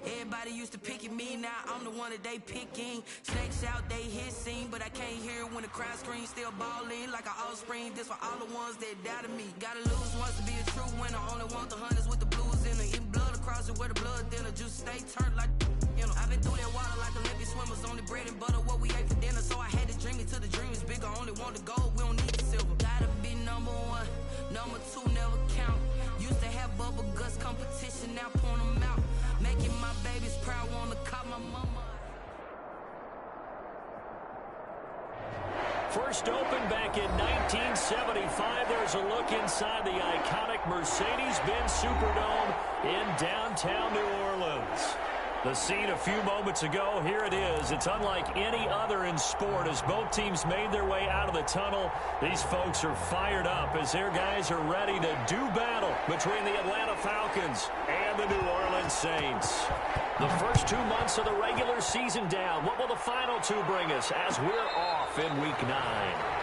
Everybody used to pick at me, now I'm the one that they picking. Snakes out, they hissing, but I can't hear it when the crowd screams. Still balling like an offspring. This for all the ones that doubted me. Gotta lose once to be a true winner. Only want the hunters with the blues in it. Eating blood across it where the blood thinner. Just stay turned like you know. I've been through that water like Olympic swimmers. Only bread and butter what we ate for dinner. So I had to dream it till the dream is bigger. Only want the gold, we don't need the silver. Gotta be number one, number two never count. Used to have bubble guts competition, now point them out. Making my babies proud, wanna call my mama. First opened back in 1975. There's a look inside the iconic Mercedes-Benz Superdome in downtown New Orleans. The scene a few moments ago, here it is. It's unlike any other in sport as both teams made their way out of the tunnel. These folks are fired up as their guys are ready to do battle between the Atlanta Falcons and the New Orleans Saints. The first 2 months of the regular season down. What will the final two bring us as we're off in Week 9?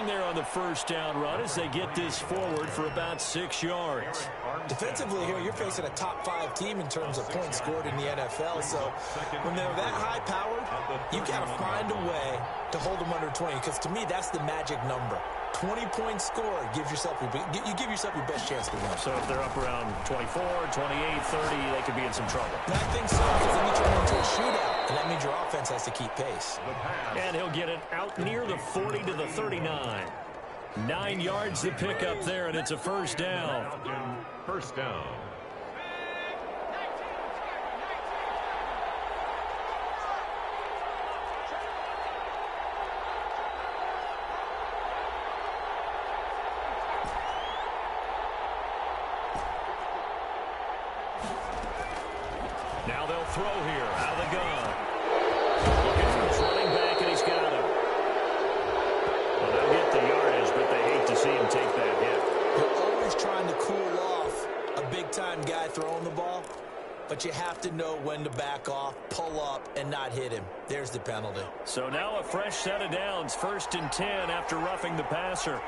There on the first down run as they get this forward for about 6 yards. Defensively here, you're facing a top 5 team in terms of points scored in the NFL. So when they're that high-powered, you got to find a way to hold them under 20. Because to me, that's the magic number. 20 points scored gives yourself you give yourself your best chance to win. So if they're up around 24, 28, 30, they could be in some trouble. And I think so, because then you turn into a shootout, and that means your offense has to keep pace. And he'll get it out near the 40 to the 39. 9 yards to pick up there, and it's a first down. First down. Now they'll throw here out of the gun. Looking for his running back, and he's got him. Well, they'll get the yardage, but they hate to see him take that hit. They're always trying to cool off a big-time guy throwing the ball, but you have to know when to back off, pull up, and not hit him. There's the penalty. So now a fresh set of downs, 1st and 10 after roughing the passer.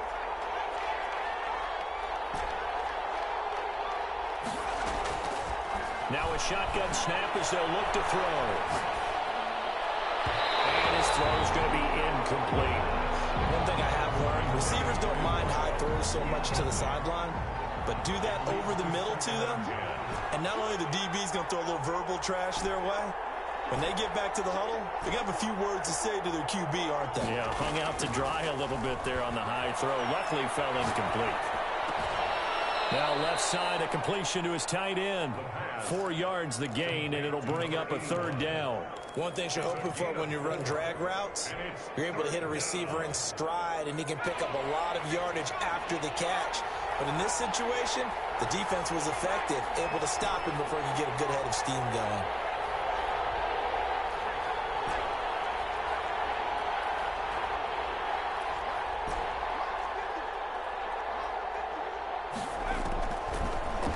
Now a shotgun snap as they'll look to throw. And his throw is going to be incomplete. One thing I have learned, receivers don't mind high throws so much to the sideline, but do that over the middle to them, and not only the DB's going to throw a little verbal trash their way, when they get back to the huddle, they're going to have a few words to say to their QB, aren't they? Yeah, hung out to dry a little bit there on the high throw. Luckily fell incomplete. Now left side, a completion to his tight end. 4 yards the gain, and it'll bring up a 3rd down. One thing you're hoping for when you run drag routes, you're able to hit a receiver in stride, and he can pick up a lot of yardage after the catch. But in this situation, the defense was effective, able to stop him before he could get a good head of steam going.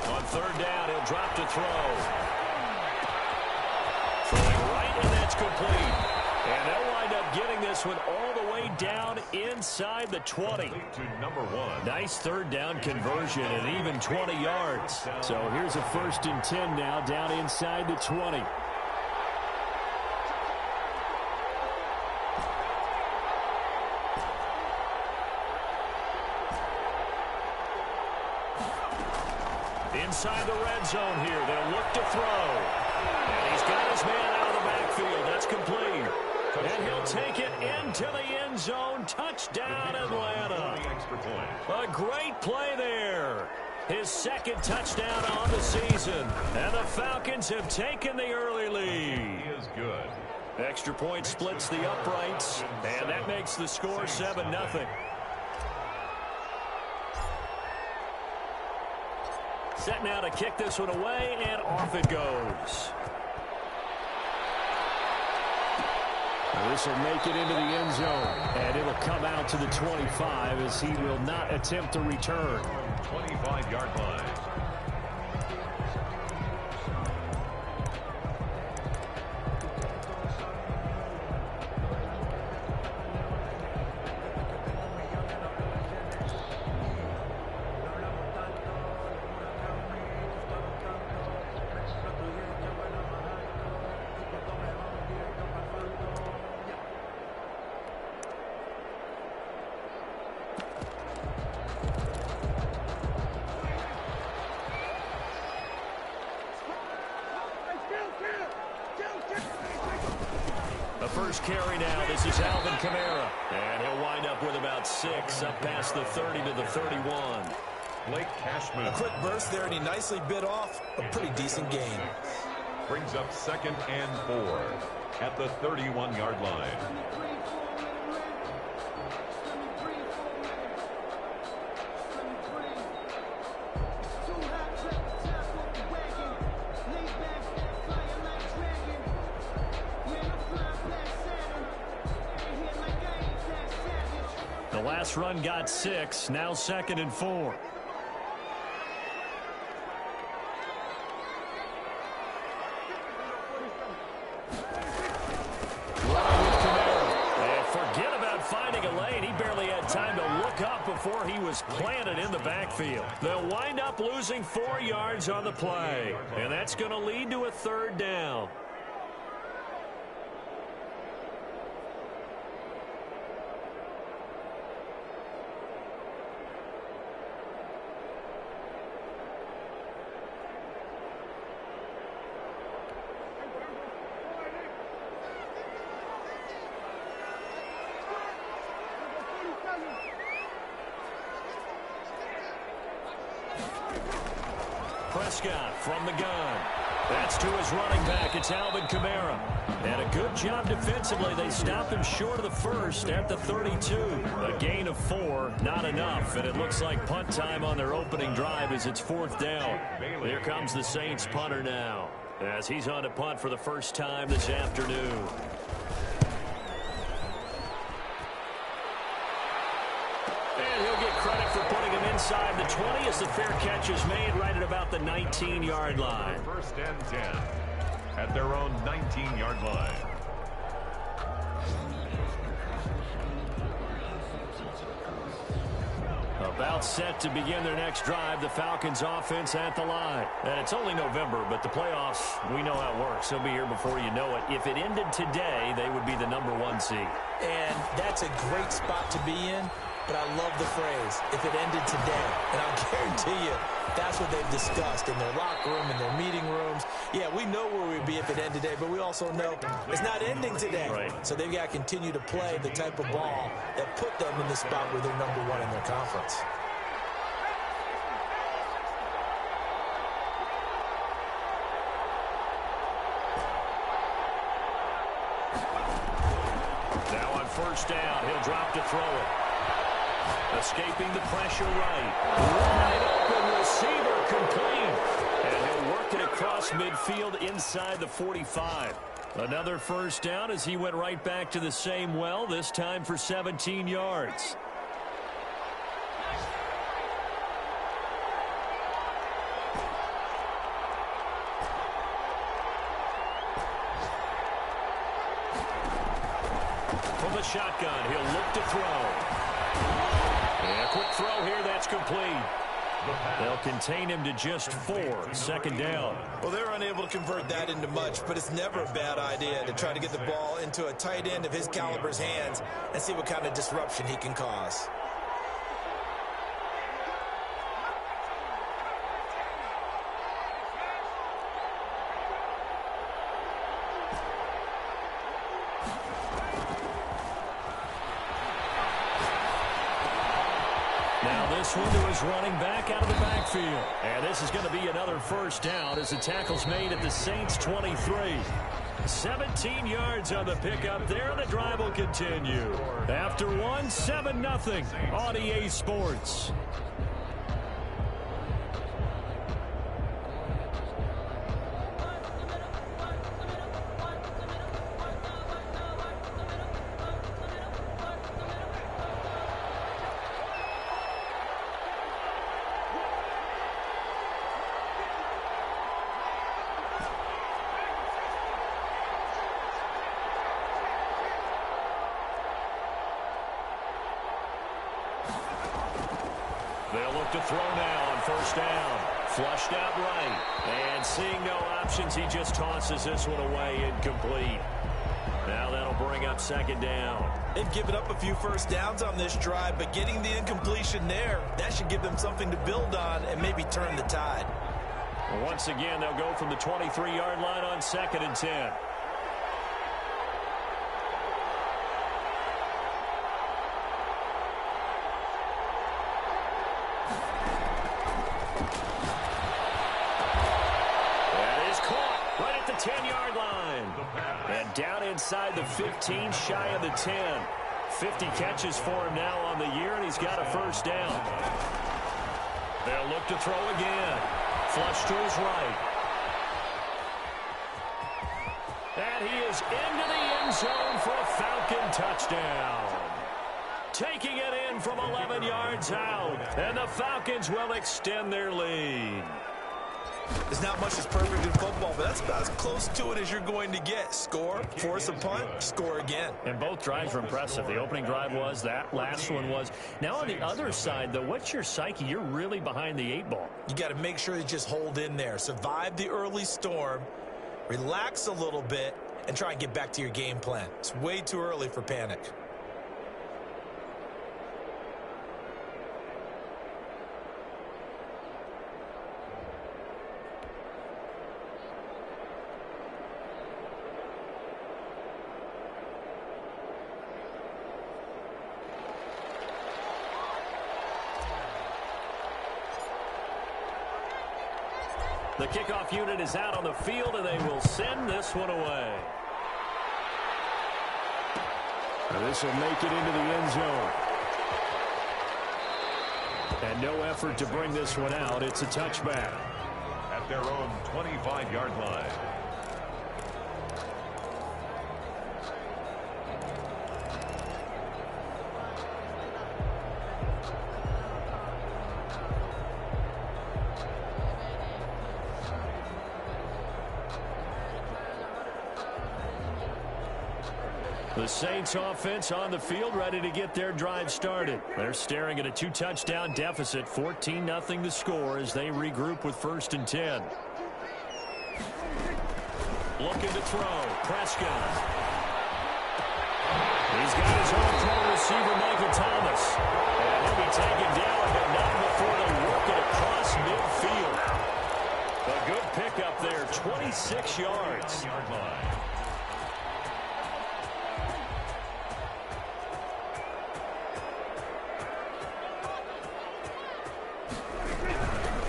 On 3rd down, he'll drop to throw. Throwing right, and that's complete. And they'll wind up getting this one all the way down inside the 20. Nice 3rd down conversion and even 20 yards. So here's a 1st and 10 now down inside the 20. Inside the red zone here. They'll look to throw. And he's got his man out of the backfield. That's complete. And he'll take it into the end zone. Touchdown, Atlanta. A great play there. His 2nd touchdown on the season. And the Falcons have taken the early lead. He is good. Extra point splits the uprights, and that makes the score 7-0. Set now to kick this one away, and off it goes. This will make it into the end zone, and it'll come out to the 25 as he will not attempt to return. 25-yard line. First carry now. This is Alvin Kamara. And he'll wind up with about 6 up past the 30 to the 31. Blake Cashman. A quick burst there, and he nicely bit off a pretty decent gain. Brings up 2nd and 4 at the 31-yard line. The last run got 6, now 2nd and 4. And forget about finding a lane. He barely had time to look up before he was planted in the backfield. They'll wind up losing 4 yards on the play, and that's going to lead to a 3rd down. Prescott from the gun. That's to his running back. It's Alvin Kamara. And a good job defensively. They stopped him short of the first at the 32. A gain of 4, not enough. And it looks like punt time on their opening drive as it's 4th down. Here comes the Saints punter now as he's on to punt for the first time this afternoon. And he'll get credit for putting him inside the 20 as the fair catch is made right at about the 19-yard line. 1st and 10 at their own 19-yard line. About set to begin their next drive, the Falcons offense at the line. And it's only November, but the playoffs, we know how it works. They'll be here before you know it. If it ended today, they would be the #1 seed. And that's a great spot to be in, but I love the phrase, if it ended today. And I'll guarantee you, that's what they've discussed in their locker room, in their meeting rooms. Yeah, we know where we'd be if it ended today, but we also know it's not ending today. Right. So they've got to continue to play the type of ball that put them in the spot where they're #1 in their conference. Now on 1st down, he'll drop to throw it. Escaping the pressure right. Wide open receiver complete. And he'll work it across midfield inside the 45. Another 1st down as he went right back to the same well, this time for 17 yards. From the shotgun, he'll look to throw. And a quick throw here, that's complete. They'll contain him to just 4, 2nd down. Well, they're unable to convert that into much, but it's never a bad idea to try to get the ball into a tight end of his caliber's hands and see what kind of disruption he can cause. This one to his running back out of the backfield. And this is going to be another 1st down as the tackle's made at the Saints 23. 17 yards on the pickup there. The drive will continue. After one, 7-0 on EA Sports. They'll look to throw now on first down. Flushed out right. And seeing no options, he just tosses this one away, incomplete. Now that'll bring up second down. They've given up a few first downs on this drive, but getting the incompletion there, that should give them something to build on and maybe turn the tide. Once again, they'll go from the 23-yard line on 2nd and 10. Down inside the 15, shy of the 10. 50 catches for him now on the year, and he's got a first down. They'll look to throw again. Flush to his right. And he is into the end zone for a Falcon touchdown. Taking it in from 11 yards out, and the Falcons will extend their lead. There's not much that's perfect in football, but that's about as close to it as you're going to get. Score, force a punt, score again. And both drives were impressive. The opening drive was, that last one was. Now on the other side, though, what's your psyche? You're really behind the 8 ball. You got to make sure you just hold in there. Survive the early storm, relax a little bit, and try and get back to your game plan. It's way too early for panic. The kickoff unit is out on the field, and they will send this one away. This will make it into the end zone. And no effort to bring this one out. It's a touchback. At their own 25-yard line. The Saints offense on the field, ready to get their drive started. They're staring at a 2-touchdown deficit, 14-0 the score as they regroup with 1st and 10. Looking to throw, Prescott. He's got his own throw receiver, Michael Thomas. And he'll be taken down, but not before they work it across midfield. A good pickup there, 26 yards.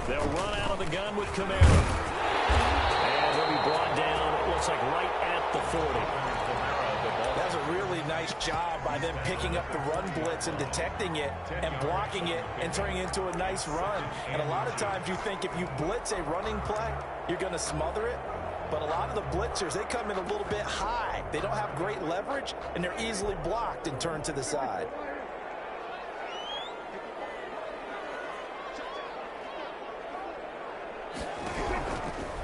They'll run out of the gun with Kamara. And he'll be brought down, it looks like right at the 40. That's a really nice job by them picking up the run blitz and detecting it and blocking it and turning it into a nice run. And a lot of times you think if you blitz a running play, you're going to smother it. But a lot of the blitzers, they come in a little bit high. They don't have great leverage, and they're easily blocked and turned to the side.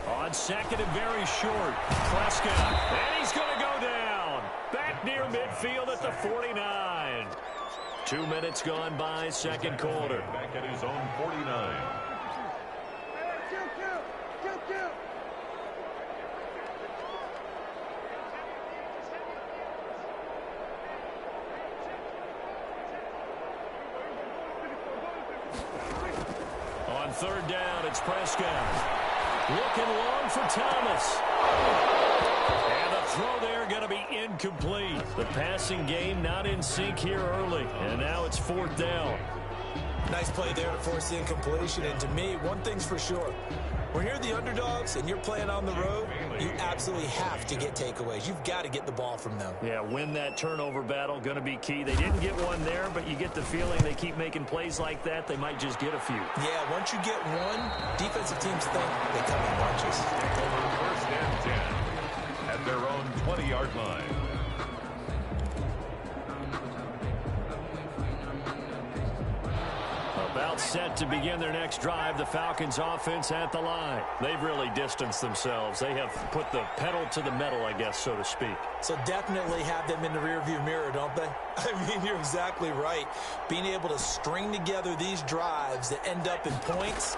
On 2nd and very short, Prescott, and he's going to go down. Back near midfield at the 49. 2 minutes gone by, 2nd quarter. Back at his own 49. On 3rd down, it's Prescott. Looking long for Thomas. And the throw there going to be incomplete. The passing game not in sync here early. And now it's 4th down. Nice play there to force the incompletion. And to me, one thing's for sure. When you're the underdogs and you're playing on the road, you absolutely have to get takeaways. You've got to get the ball from them. Yeah, win that turnover battle, going to be key. They didn't get one there, but you get the feeling they keep making plays like that, they might just get a few. Yeah, once you get one, defensive teams think they come in bunches. Over first and 10 at their own 20-yard line. About set to begin their next drive, the Falcons offense at the line. They've really distanced themselves. They have put the pedal to the metal, I guess, so to speak. So definitely have them in the rearview mirror, don't they? I mean, you're exactly right. Being able to string together these drives that end up in points,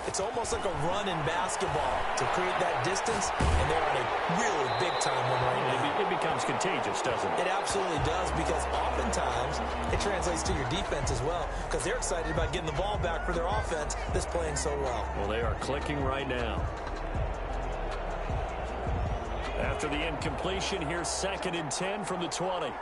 it's almost like a run in basketball to create that distance, and they're on a really big-time one right now. It becomes contagious, doesn't it? It absolutely does, because oftentimes it translates to your defense as well, because they're excited about getting the ball back for their offense that's playing so well. Well, they are clicking right now. After the incompletion, here's 2nd and 10 from the 20. And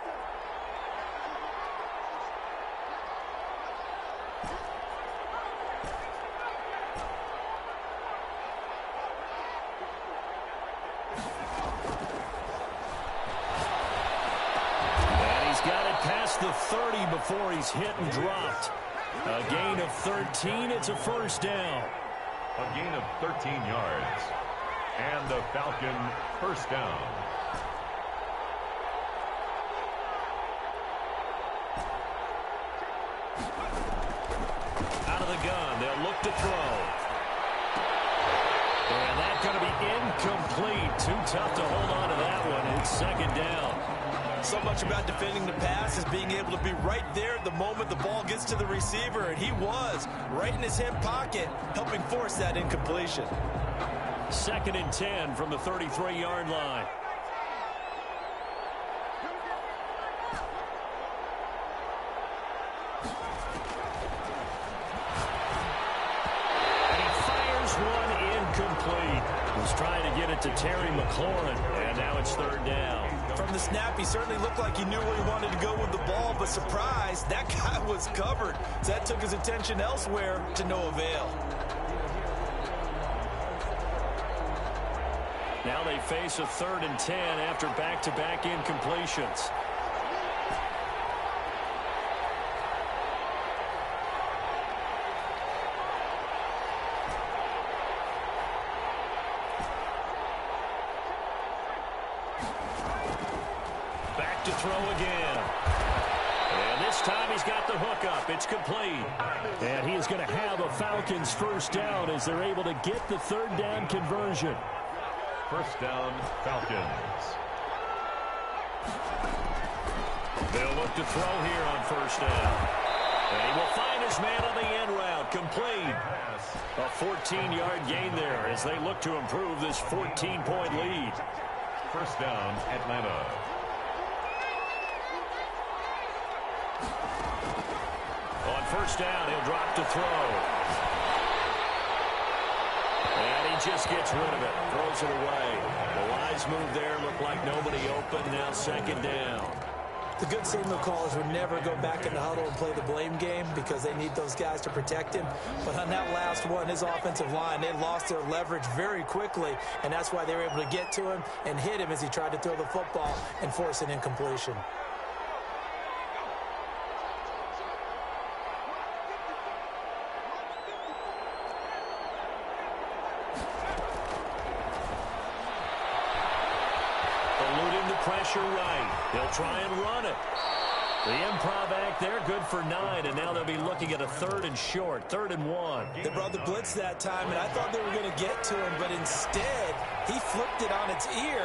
he's got it past the 30 before he's hit and dropped. A gain of 13. It's a first down. A gain of 13 yards. And the Falcon first down. Out of the gun. They'll look to throw. And that's going to be incomplete. Too tough to hold on to that one. It's 2nd down. So much about defending the pass is being able to be right there at the moment the ball gets to the receiver, and he was right in his hip pocket, helping force that incompletion. 2nd and 10 from the 33-yard line. And he fires one incomplete. He's trying to get it to Terry McLaurin, and now it's 3rd down. From the snap, he certainly looked like he knew where he wanted to go with the ball, but surprise, that guy was covered. So that took his attention elsewhere to no avail. Now they face a 3rd and 10 after back-to-back incompletions. Back to throw again. And this time he's got the hook up. It's complete. And he is going to have a Falcons first down as they're able to get the 3rd down conversion. First down, Falcons. They'll look to throw here on first down. And he will find his man on the end route. Complete. A 14-yard gain there as they look to improve this 14-point lead. First down, Atlanta. On first down, he'll drop to throw. And he just gets rid of it. Throws it away. The wise move there. Looked like nobody open. Now 2nd down. The good signal callers would never go back in the huddle and play the blame game because they need those guys to protect him. But on that last one, his offensive line, they lost their leverage very quickly, and that's why they were able to get to him and hit him as he tried to throw the football and force an incompletion. Pressure right. They'll try and run it. The improv act there, good for 9, and now they'll be looking at a 3rd and short, 3rd and 1. They brought the blitz that time, and I thought they were going to get to him, but instead, he flipped it on its ear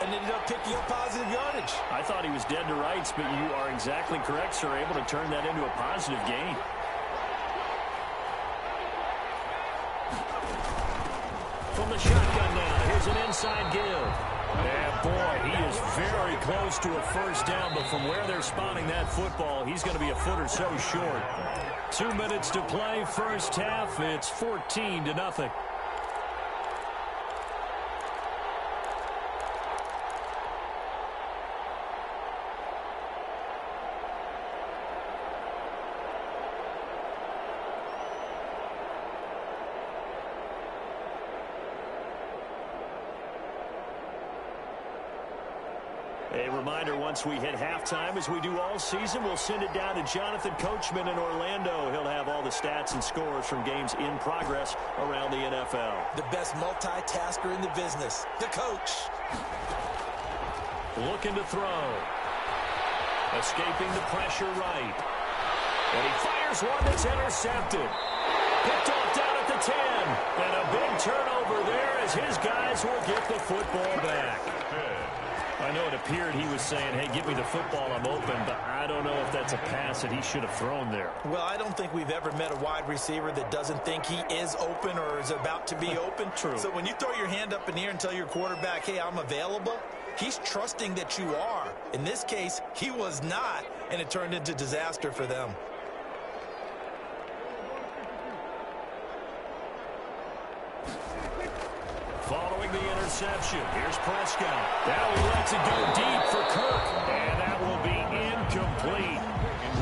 and ended up picking up positive yardage. I thought he was dead to rights, but you are exactly correct, sir, able to turn that into a positive gain. From the shotgun now, here's an inside give. And boy, he is very close to a first down, but from where they're spotting that football, he's going to be a foot or so short. 2 minutes to play, first half. It's 14-0. A reminder, once we hit halftime, as we do all season, we'll send it down to Jonathan Coachman in Orlando. He'll have all the stats and scores from games in progress around the NFL. The best multitasker in the business, the coach. Looking to throw. Escaping the pressure right. And he fires one that's intercepted. Picked off down at the 10. And a big turnover there as his guys will get the football back. I know it appeared he was saying, hey, give me the football, I'm open, but I don't know if that's a pass that he should have thrown there. Well, I don't think we've ever met a wide receiver that doesn't think he is open or is about to be open. True. So when you throw your hand up in the air and tell your quarterback, hey, I'm available, he's trusting that you are. In this case, he was not, and it turned into disaster for them. Following the interception, here's Prescott. Now he lets it go deep for Kirk, and that will be incomplete.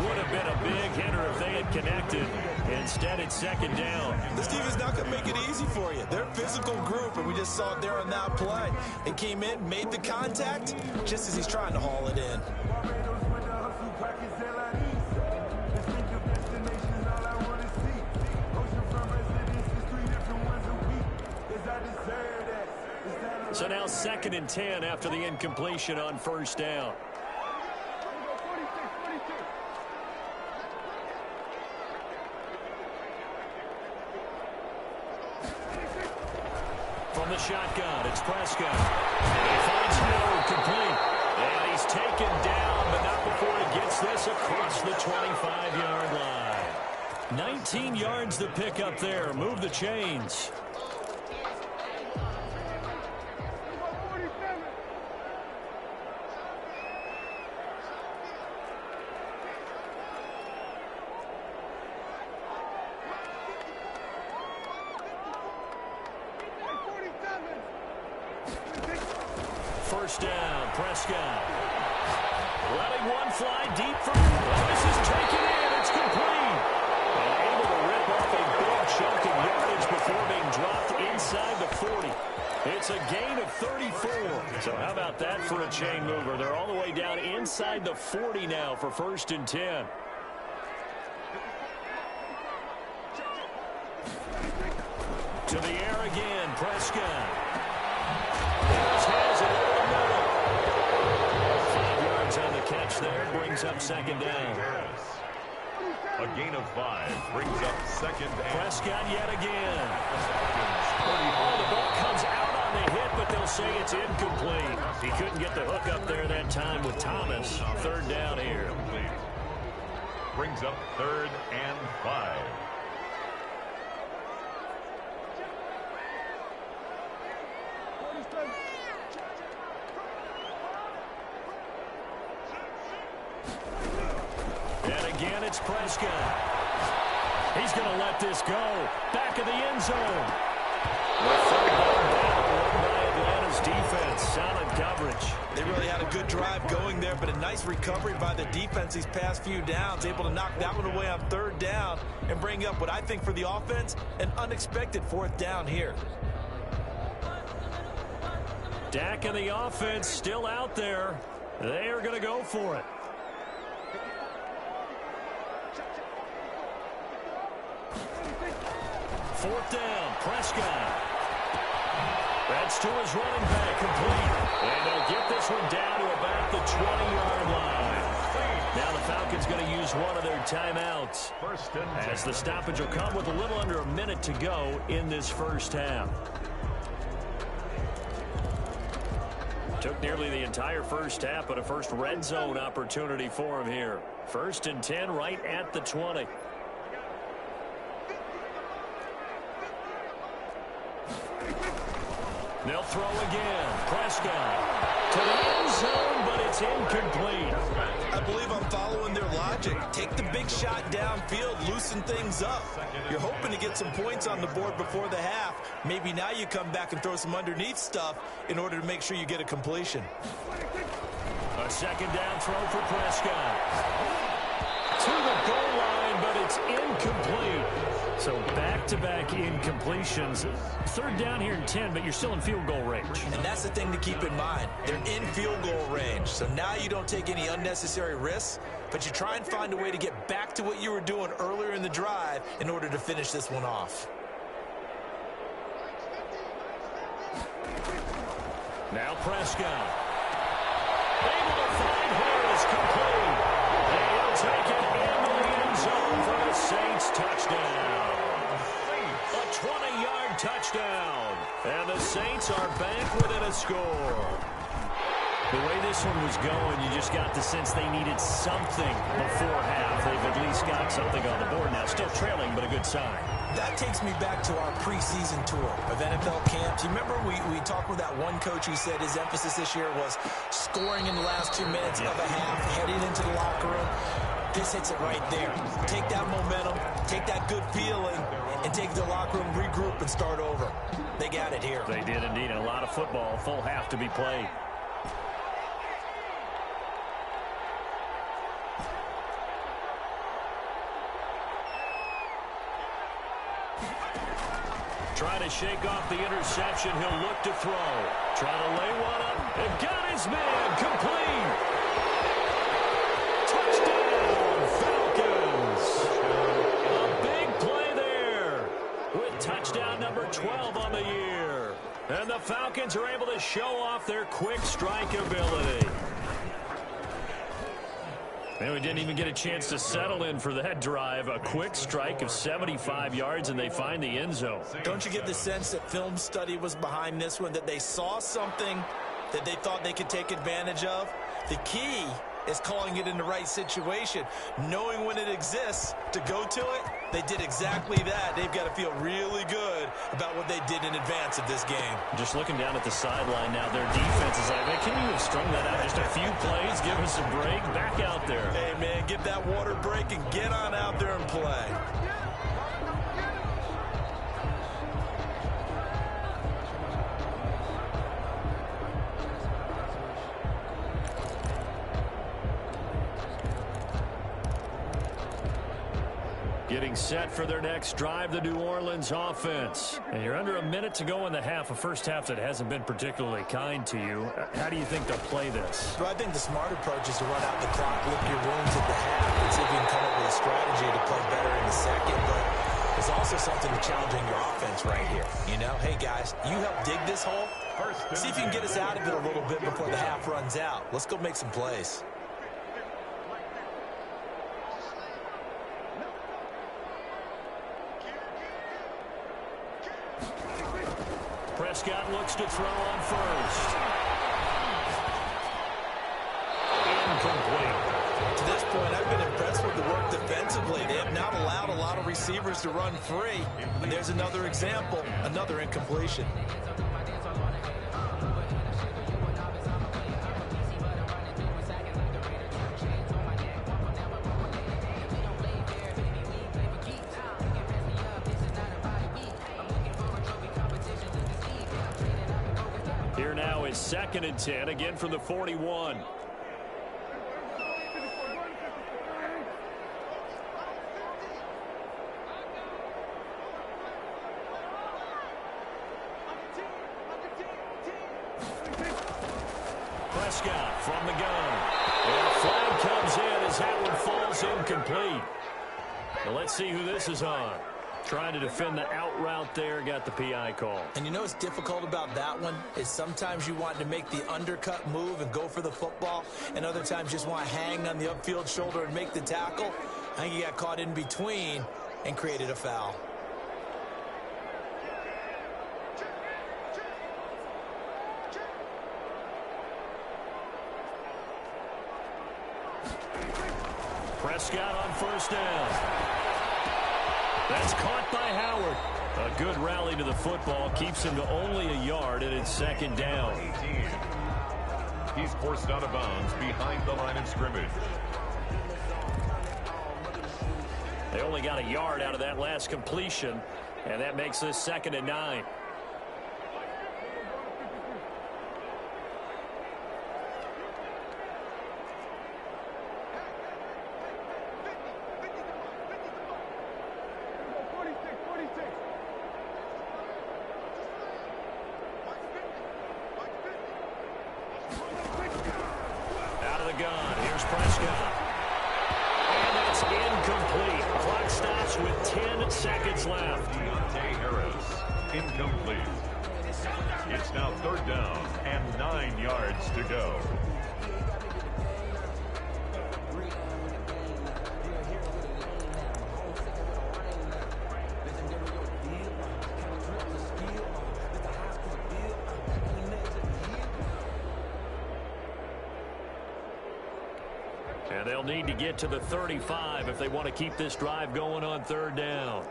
Would have been a big hitter if they had connected. Instead, it's second down. The Steelers not going to make it easy for you. They're a physical group, and we just saw it there on that play. They came in, made the contact, just as he's trying to haul it in. So now 2nd and 10 after the incompletion on first down. From the shotgun, it's Prescott. He finds Howard complete. And he's taken down, but not before he gets this across the 25-yard line. 19 yards to pick up there. Move the chains. First down, Prescott. Letting one fly deep for... This is taken in. It's complete. And able to rip off a big chunk of yardage before being dropped inside the 40. It's a gain of 34. So how about that for a chain mover? They're all the way down inside the 40 now for 1st and 10. To the air again, Prescott. Has it over the middle. 5 yards on the catch there. Brings up second down. A gain of 5 brings up second down. Prescott yet again. Oh, the ball comes out on the hit, but they'll say it's incomplete. He couldn't get the hook up there that time with Thomas. 3rd down here. Brings up 3rd and 5. And again, it's Prescott. He's going to let this go. Back of the end zone. The 3rd down battle by Atlanta's defense. Solid coverage. They really had a good drive going there, but a nice recovery by the defense these past few downs. Able to knock that one away on 3rd down and bring up what I think for the offense, an unexpected 4th down here. Dak and the offense still out there. They are going to go for it. Fourth down, Prescott. That's to his running back, complete. And they'll get this one down to about the 20-yard line. Now the Falcons going to use one of their timeouts, as the stoppage will come with a little under a minute to go in this first half. Took nearly the entire first half, but a first red zone opportunity for him here. 1st and 10 right at the 20. They'll throw again. Prescott to the end zone, but it's incomplete. I believe I'm following their logic. Take the big shot downfield, loosen things up. You're hoping to get some points on the board before the half. Maybe now you come back and throw some underneath stuff in order to make sure you get a completion. A second down throw for Prescott. To the goal line, but it's incomplete. So back-to-back incompletions. Third down here in 10, but you're still in field goal range. And that's the thing to keep in mind. They're in field goal range. So now you don't take any unnecessary risks, but you try and find a way to get back to what you were doing earlier in the drive in order to finish this one off. Now Prescott. Able to find Harris, complete. And he'll take it into the end zone for the Saints touchdown. A 20-yard touchdown. And the Saints are back within a score. The way this one was going, you just got the sense they needed something before half. They've at least got something on the board now. Still trailing, but a good sign. That takes me back to our preseason tour of NFL camps. You remember we talked with that one coach who said his emphasis this year was scoring in the last 2 minutes of a half, heading into the locker room. This hits it right there. Take that momentum, take that good feeling, and take the locker room, regroup, and start over. They got it here. They did indeed. A lot of football, full half to be played. Trying to shake off the interception. He'll look to throw. Trying to lay one up. And got his man. Complete. Touchdown, Falcons. A big play there with touchdown number 12 on the year. And the Falcons are able to show off their quick strike ability. And we didn't even get a chance to settle in for that drive. A quick strike of 75 yards, and they find the end zone. Don't you get the sense that film study was behind this one, that they saw something that they thought they could take advantage of? The key is calling it in the right situation, knowing when it exists to go to it. They did exactly that. They've got to feel really good about what they did in advance of this game. Just looking down at the sideline now, their defense is like, man, can you have strung that out just a few plays? Give us a break. Back out there. Hey, man, get that water break and get on out there and play. Getting set for their next drive, the New Orleans offense. And you're under a minute to go in the half, a first half that hasn't been particularly kind to you. How do you think they'll play this? Well, I think the smart approach is to run out the clock, lick your wounds at the half, and see if you can come up with a strategy to play better in the second. But there's also something to challenging your offense right here. You know, hey, guys, you help dig this hole. See if you can get us out of it a little bit before the half runs out. Let's go make some plays. Prescott looks to throw on first. Incomplete. To this point, I've been impressed with the work defensively. They have not allowed a lot of receivers to run free. And there's another example, another incompletion. Here now is 2nd and 10, again from the 41. Prescott from the gun. And a flag comes in as that one falls incomplete. Well, let's see who this is on. Trying to defend the out route there, got the PI call. And you know what's difficult about that one is sometimes you want to make the undercut move and go for the football, and other times you just want to hang on the upfield shoulder and make the tackle. I think he got caught in between and created a foul. Prescott on first down. That's caught by Howard. A good rally to the football keeps him to only a yard, and it's 2nd down. He's forced out of bounds behind the line of scrimmage. They only got a yard out of that last completion, and that makes this 2nd and 9. Here's Prescott. And that's incomplete. Clock stops with 10 seconds left. Deontay Harris, incomplete. It's now 3rd down and 9 yards to go. And they'll need to get to the 35 if they want to keep this drive going on 3rd down.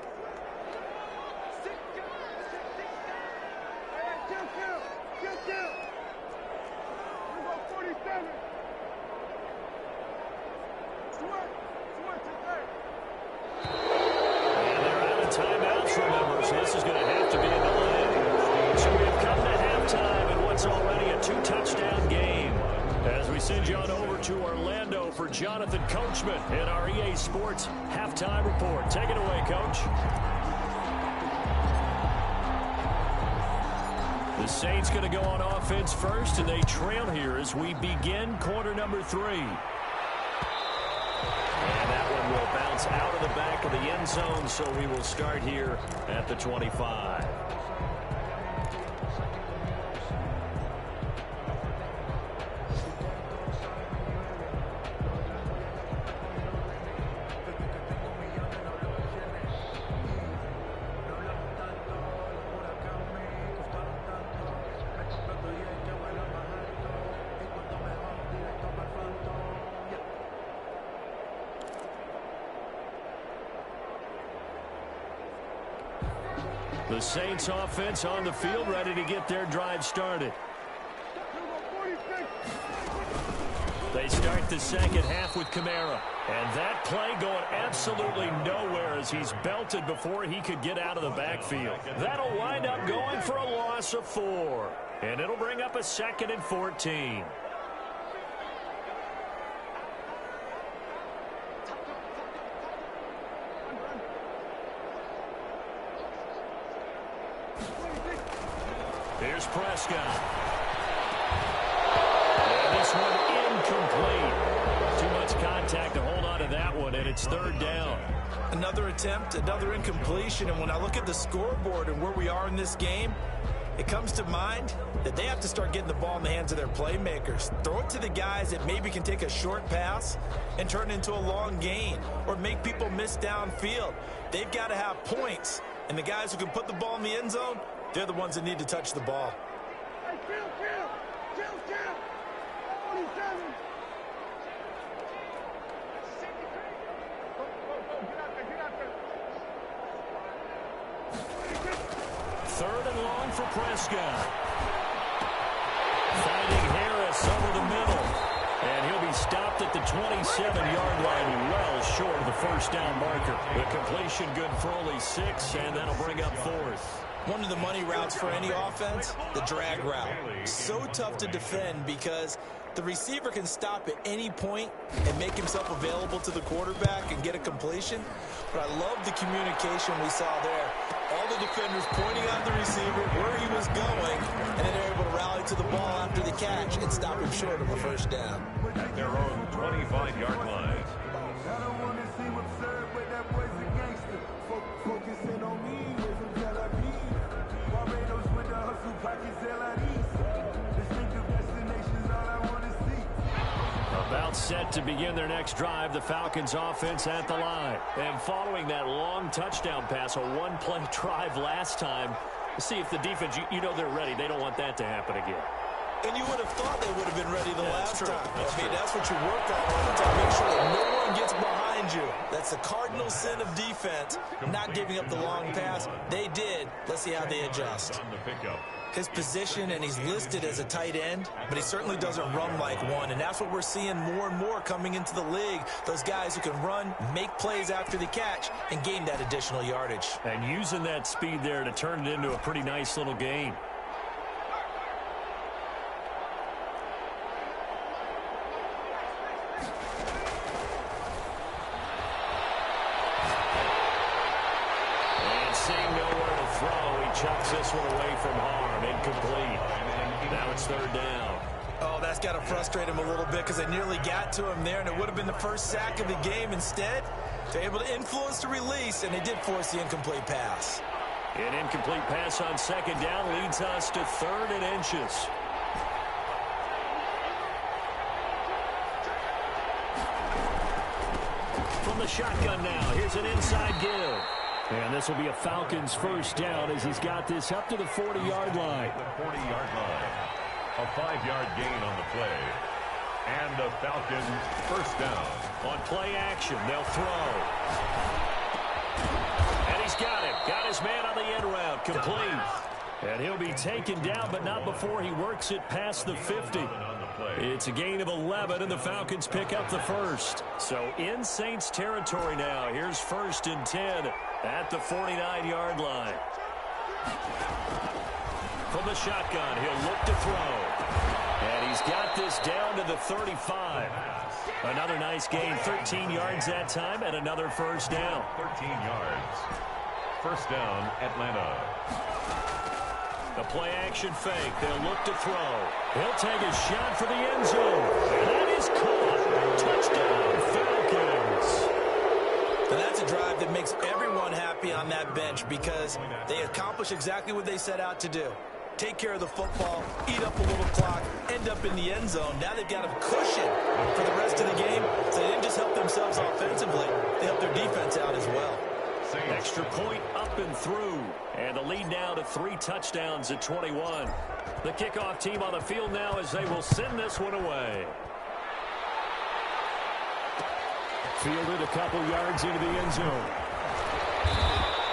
And they're out of timeouts, remember, so this is going to have to be a delay. So we have come to halftime in what's already a 2-touchdown game. As we send you on over to Orlando for Jonathan Coachman in our EA Sports Halftime Report. Take it away, Coach. The Saints going to go on offense first, and they trail here as we begin quarter number 3. And that one will bounce out of the back of the end zone, so we will start here at the 25. The Saints offense on the field, ready to get their drive started. They start the second half with Kamara. And that play going absolutely nowhere as he's belted before he could get out of the backfield. That'll wind up going for a loss of 4. And it'll bring up a 2nd and 14. Here's Prescott. And this one incomplete. Too much contact to hold on to that one, and it's 3rd down. Another attempt, another incompletion, and when I look at the scoreboard and where we are in this game, it comes to mind that they have to start getting the ball in the hands of their playmakers. Throw it to the guys that maybe can take a short pass and turn it into a long gain or make people miss downfield. They've got to have points, and the guys who can put the ball in the end zone, they're the ones that need to touch the ball. Hey, Kill. 47. Third and long for Prescott. Finding Harris over the middle. And he'll be stopped at the 27-yard line, well short of the first down marker. The completion good for only 6, and that'll bring up 4th. One of the money routes for any offense, the drag route. So tough to defend because the receiver can stop at any point and make himself available to the quarterback and get a completion. But I love the communication we saw there. All the defenders pointing out the receiver where he was going, and then they're able to rally to the ball after the catch and stop him short of a first down. At their own 25-yard line. I don't want to seem absurd, but that boy's a gangster. Focusing on me isn't Tel Aviv. Barbados with the hustle pockets, LIDs. Distinctive destinations, all I want to see. About set to begin their next drive, the Falcons offense at the line. And following that long touchdown pass, a one-play drive last time, see if the defense, you know they're ready. They don't want that to happen again. And you would have thought they would have been ready the last time. That's what you work on all the time. Make sure that no one gets behind you. That's the cardinal sin of defense, not giving up the long pass. They did. Let's see how they adjust. His position, and he's listed as a tight end, but he certainly doesn't run like one, and that's what we're seeing more and more coming into the league. Those guys who can run, make plays after the catch, and gain that additional yardage. And using that speed there to turn it into a pretty nice little gain. Chucks this one away from harm. Incomplete. Now it's 3rd down. Oh, that's got to frustrate him a little bit because they nearly got to him there, and it would have been the first sack of the game. Instead, they're able to influence the release, and they did force the incomplete pass. An incomplete pass on second down leads us to 3rd and inches. From the shotgun now, here's an inside give. And this will be a Falcons first down as he's got this up to the 40-yard line. The 40-yard line. A 5-yard gain on the play. And the Falcons first down. On play action, they'll throw. And he's got it. Got his man on the end route. Complete. And he'll be taken down, but not before he works it past the 50. It's a gain of 11, and the Falcons pick up the first. So in Saints territory now. Here's 1st and 10 at the 49-yard line. From the shotgun, he'll look to throw. And he's got this down to the 35. Another nice gain, 13 yards that time, and another first down. 13 yards. First down, Atlanta. The play-action fake. They'll look to throw. He'll take a shot for the end zone. And that is caught. Touchdown, Falcons. And that's a drive that makes everyone happy on that bench because they accomplish exactly what they set out to do. Take care of the football, eat up a little clock, end up in the end zone. Now they've got a cushion for the rest of the game. So they didn't just help themselves offensively, they helped their defense out as well. Extra point up and through. And the lead now to 3 touchdowns at 21. The kickoff team on the field now as they will send this one away. Fielded a couple yards into the end zone.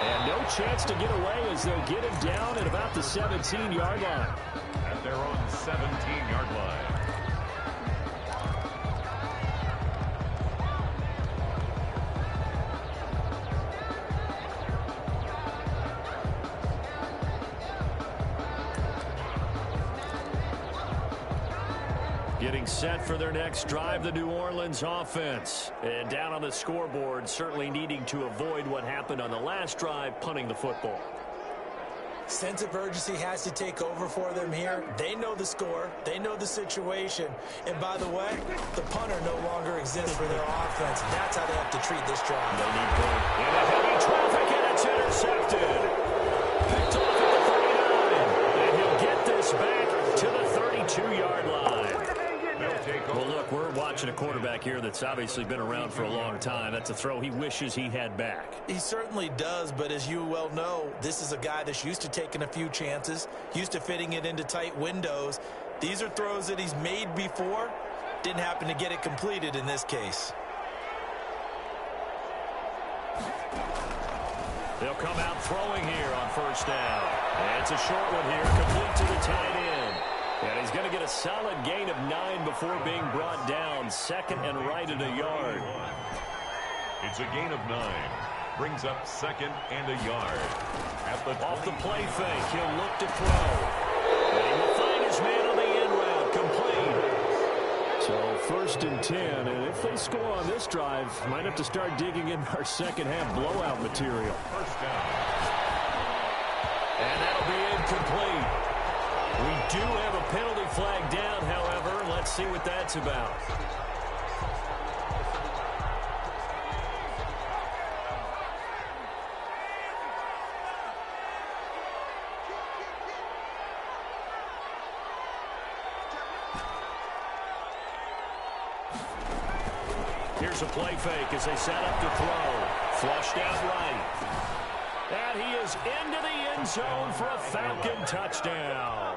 And no chance to get away as they'll get him down at about the 17-yard line. At their own 17-yard line. Getting set for their next drive, the New Orleans offense. And down on the scoreboard, certainly needing to avoid what happened on the last drive, punting the football. Sense of urgency has to take over for them here. They know the score. They know the situation. And by the way, the punter no longer exists for their offense. That's how they have to treat this drive. They need point. In a heavy traffic, and it's intercepted. Picked off at the 39. And he'll get this back to the 32-yard line. Well, look, we're watching a quarterback here that's obviously been around for a long time. That's a throw he wishes he had back. He certainly does, but as you well know, this is a guy that's used to taking a few chances, used to fitting it into tight windows. These are throws that he's made before. Didn't happen to get it completed in this case. They'll come out throwing here on first down. And it's a short one here, complete to the tight end. And he's going to get a solid gain of 9 before being brought down. Second and right at a yard. It's a gain of 9. Brings up second and a yard. Off the play fake, he'll look to throw. And he will find his man on the end route, complete. So first and 10, and if they score on this drive, might have to start digging in our second half blowout material. First down. And that'll be incomplete. We do have a penalty flag down, however. Let's see what that's about. Here's a play fake as they set up to throw. Flushed out right. And he is into the end zone for a Falcon touchdown.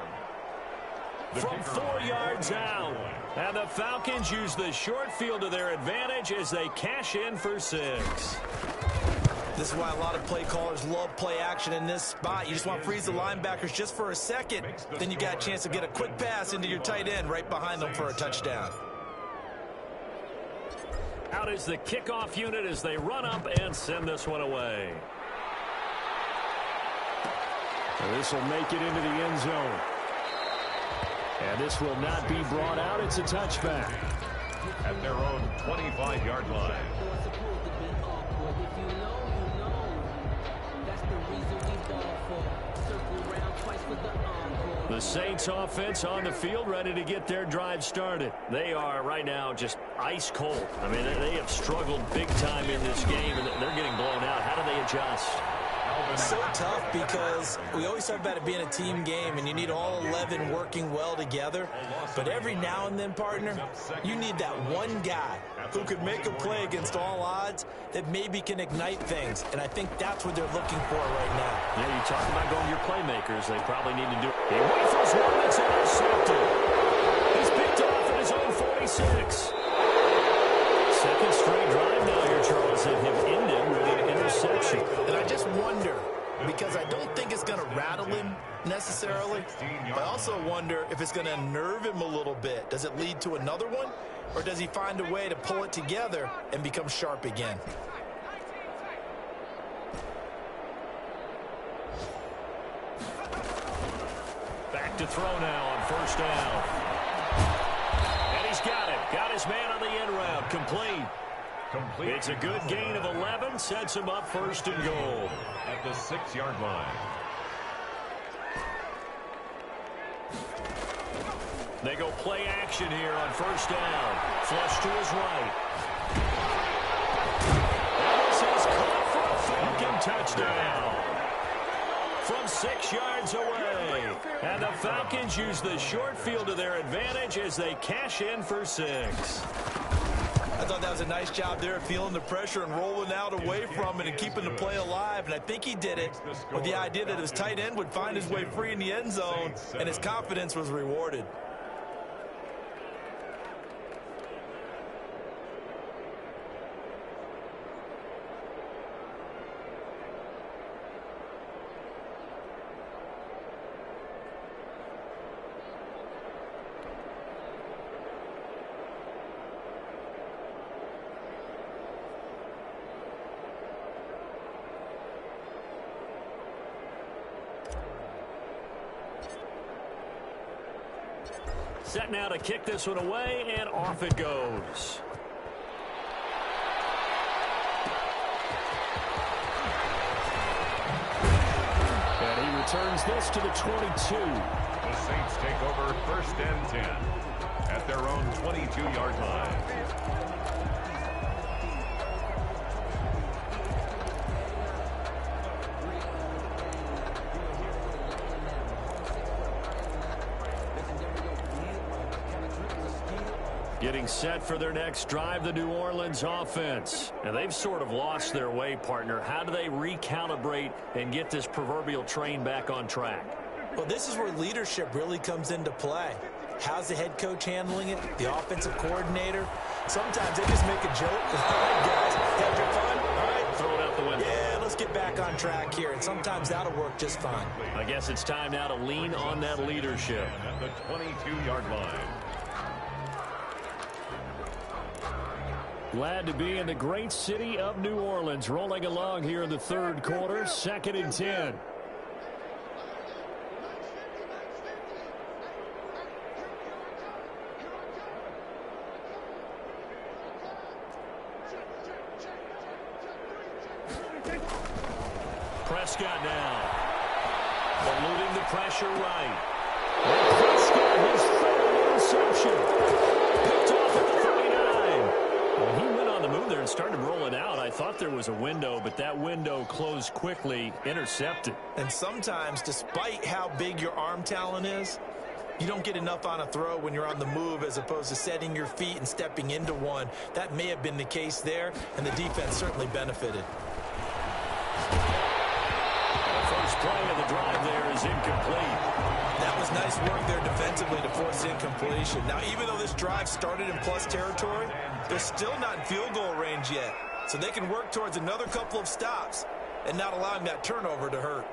From 4 yards out. And the Falcons use the short field to their advantage as they cash in for 6. This is why a lot of play callers love play action in this spot. You just want to freeze the linebackers just for a second. Then you got a chance to get a quick pass into your tight end right behind them for a touchdown. Out is the kickoff unit as they run up and send this one away. This will make it into the end zone. And this will not be brought out. It's a touchback. At their own 25-yard line. The Saints offense on the field, ready to get their drive started. They are right now just ice cold. I mean, they have struggled big time in this game, and they're getting blown out. How do they adjust? So tough because we always talk about it being a team game and you need all 11 working well together. But every now and then, partner, you need that one guy who could make a play against all odds that maybe can ignite things. And I think that's what they're looking for right now. Yeah, you talk about going to your playmakers. They probably need to do it. He waits one that's intercepted. He's picked off at his own 46. Second straight drive now here, Charles, that have ended with an interception. And I just wonder, because I don't think it's going to rattle him necessarily, but I also wonder if it's going to unnerve him a little bit. Does it lead to another one, or does he find a way to pull it together and become sharp again? Back to throw now on first down. And he's got it. Got his man on the end route. Complete. It's a good gain of 11. Sets him up first and goal. At the 6-yard line. They go play action here on first down. Flush to his right. And this is caught for a Falcon touchdown. From 6 yards away. And the Falcons use the short field to their advantage as they cash in for 6. I thought that was a nice job there, feeling the pressure and rolling out away from it and keeping the play alive. And I think he did it with the idea that his tight end would find his way free in the end zone, and his confidence was rewarded. Set now to kick this one away, and off it goes. And he returns this to the 22. The Saints take over first and 10 at their own 22-yard line. Getting set for their next drive, the New Orleans offense. And they've sort of lost their way, partner. How do they recalibrate and get this proverbial train back on track? Well, this is where leadership really comes into play. How's the head coach handling it? The offensive coordinator? Sometimes they just make a joke. All right, guys, had your fun? All right, throw it out the window. Yeah, let's get back on track here. And sometimes that'll work just fine. I guess it's time now to lean on that leadership. At the 22-yard line. Glad to be in the great city of New Orleans, rolling along here in the third quarter, 2nd and 10. Prescott now. Eluding the pressure right. And Prescott, his third interception. Picked off at the 39. Well, he went on the move there and started rolling out. I thought there was a window, but that window closed quickly, intercepted. And sometimes, despite how big your arm talent is, you don't get enough on a throw when you're on the move as opposed to setting your feet and stepping into one. That may have been the case there, and the defense certainly benefited. The first play of the drive there is incomplete. That was nice work there defensively to force incompletion. Now, even though this drive started in plus territory, they're still not in field goal range yet. So they can work towards another couple of stops and not allowing that turnover to hurt.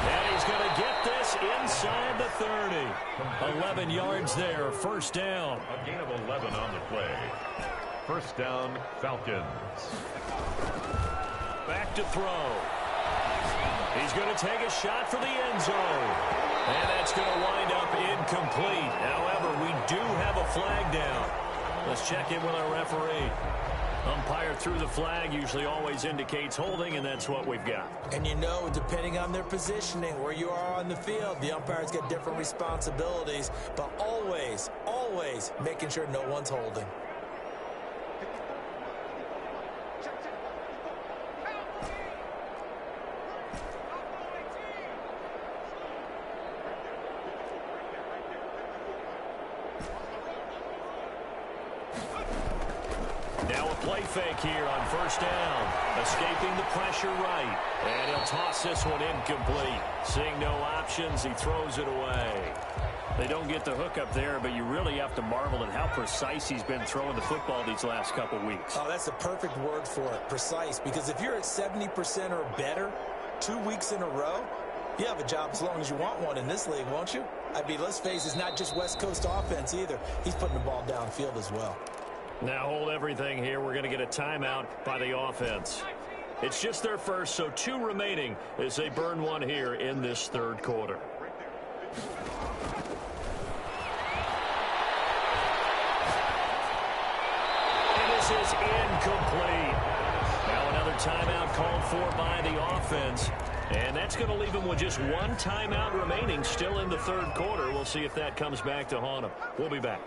And he's going to get this inside the 30. 11 yards there, first down. A gain of 11 on the play. First down, Falcons. Back to throw. He's going to take a shot for the end zone. And that's going to wind up incomplete. However, we do have a flag down. Let's check in with our referee. Umpire threw the flag, usually always indicates holding, and that's what we've got. And you know, depending on their positioning, where you are on the field, the umpires get different responsibilities, but always, always making sure no one's holding. Now a play fake here on first down. Escaping the pressure right. And he'll toss this one incomplete. Seeing no options, he throws it away. They don't get the hook up there, but you really have to marvel at how precise he's been throwing the football these last couple weeks. Oh, that's the perfect word for it, precise. Because if you're at 70% or better 2 weeks in a row, you have a job as long as you want one in this league, won't you? I mean, let's face it, it's not just West Coast offense either. He's putting the ball downfield as well. Now hold everything here. We're going to get a timeout by the offense. It's just their first, so 2 remaining as they burn one here in this third quarter. And this is incomplete. Now another timeout called for by the offense. And that's going to leave them with just 1 timeout remaining still in the third quarter. We'll see if that comes back to haunt them. We'll be back.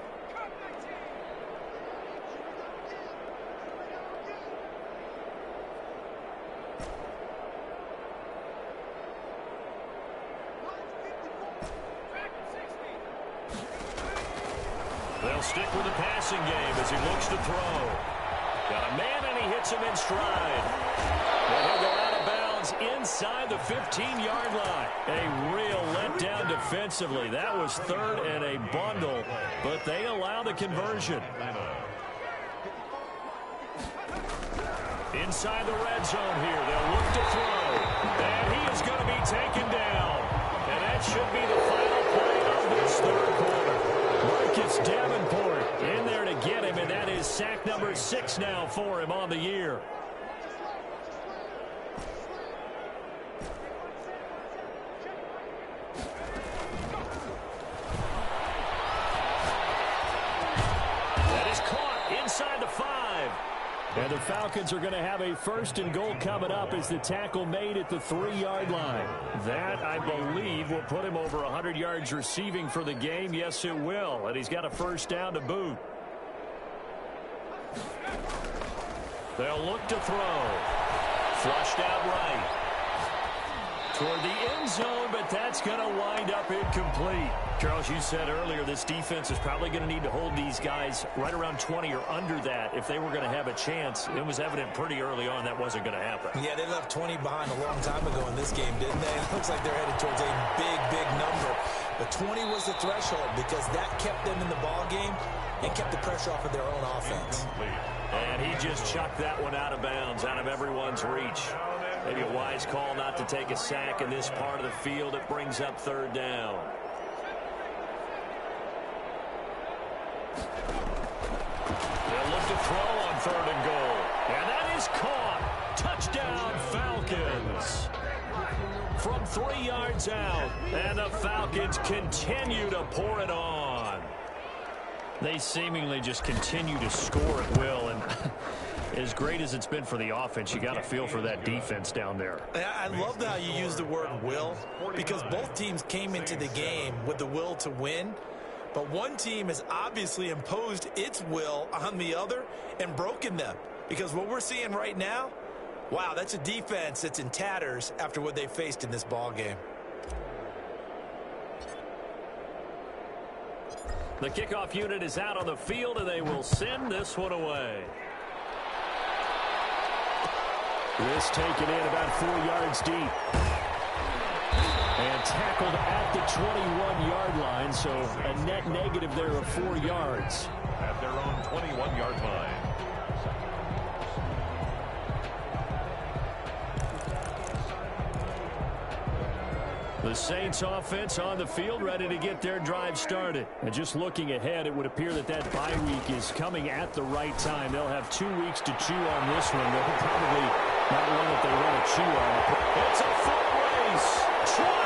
They'll stick with the passing game as he looks to throw. Got a man, and he hits him in stride. And he'll go out of bounds inside the 15-yard line. A real letdown defensively. That was third and a bundle, but they allow the conversion. Inside the red zone here. They'll look to throw. And he is going to be taken down. And that should be the final play of this third quarter. Marcus Davenport in there to get him, and that is sack number 6 now for him on the year. That is caught inside the 5. And the Falcons are going to have a first and goal coming up as the tackle made at the 3-yard line. That, I believe, will put him over 100 yards receiving for the game. Yes, it will. And he's got a first down to boot. They'll look to throw. Flushed out right. Toward the end zone, but that's going to wind up incomplete. Charles, you said earlier this defense is probably going to need to hold these guys right around 20 or under that if they were going to have a chance. It was evident pretty early on that wasn't going to happen. Yeah, they left 20 behind a long time ago in this game, didn't they? It looks like they're headed towards a big, big number. But 20 was the threshold because that kept them in the ball game and kept the pressure off of their own offense. And he just chucked that one out of bounds, out of everyone's reach. Maybe a wise call not to take a sack in this part of the field. It brings up third down. They'll look to throw on 3rd and goal. And that is caught. Touchdown, Falcons. From 3 yards out. And the Falcons continue to pour it on. They seemingly just continue to score at will. And as great as it's been for the offense, you got to feel for that defense down there. I love how you use the word will, because both teams came into the game with the will to win. But one team has obviously imposed its will on the other and broken them. Because what we're seeing right now, wow, that's a defense that's in tatters after what they faced in this ball game. The kickoff unit is out on the field, and they will send this one away. This taken in about 4 yards deep. And tackled at the 21-yard line, so a net negative there of 4 yards. At their own 21-yard line. The Saints offense on the field, ready to get their drive started. And just looking ahead, it would appear that that bye week is coming at the right time. They'll have 2 weeks to chew on this one. They'll probably not one that they want to chew on. It's a foot race. 20.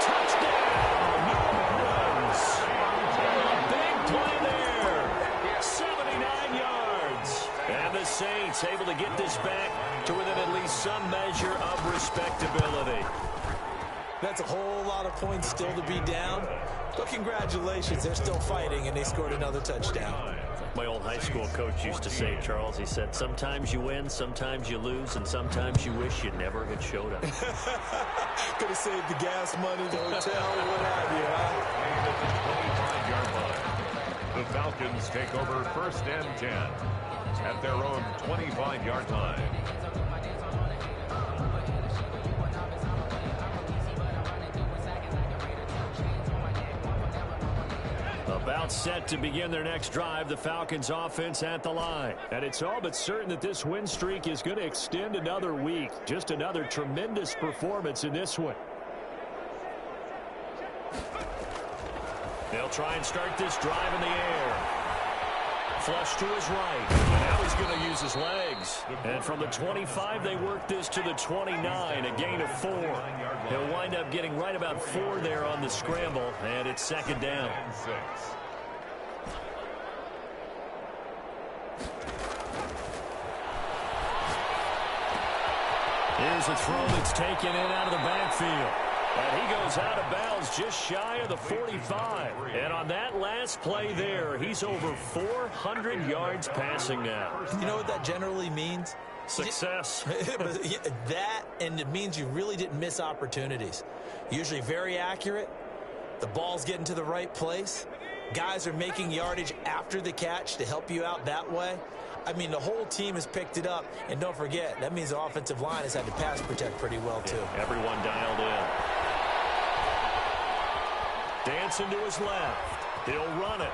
Touchdown, New Orleans. A big play there. 79 yards. And the the Saints able to get this back to within at least some measure of respectability. That's a whole lot of points still to be down. But congratulations, they're still fighting, and they scored another touchdown. My old high school coach used to say, Charles, he said, sometimes you win, sometimes you lose, and sometimes you wish you never had showed up. Could have saved the gas money, the hotel, what have you, huh? And at the 25-yard line, the Falcons take over 1st and 10 at their own 25-yard line. About set to begin their next drive, the Falcons offense at the line. And it's all but certain that this win streak is going to extend another week. Just another tremendous performance in this one. They'll try and start this drive in the air. Flush to his right. Now he's going to use his legs. And from the 25, they work this to the 29, a gain of 4. He'll wind up getting right about 4 there on the scramble, and it's 2nd down. Here's a throw that's taken in out of the backfield. And he goes out of bounds just shy of the 45. And on that last play there, he's over 400 yards passing now. You know what that generally means? Success. That, and it means you really didn't miss opportunities. Usually very accurate. The ball's getting to the right place. Guys are making yardage after the catch to help you out that way. I mean, the whole team has picked it up. And don't forget, that means the offensive line has had to pass protect pretty well, too. Yeah, everyone dialed in. Dancing to his left. He'll run it.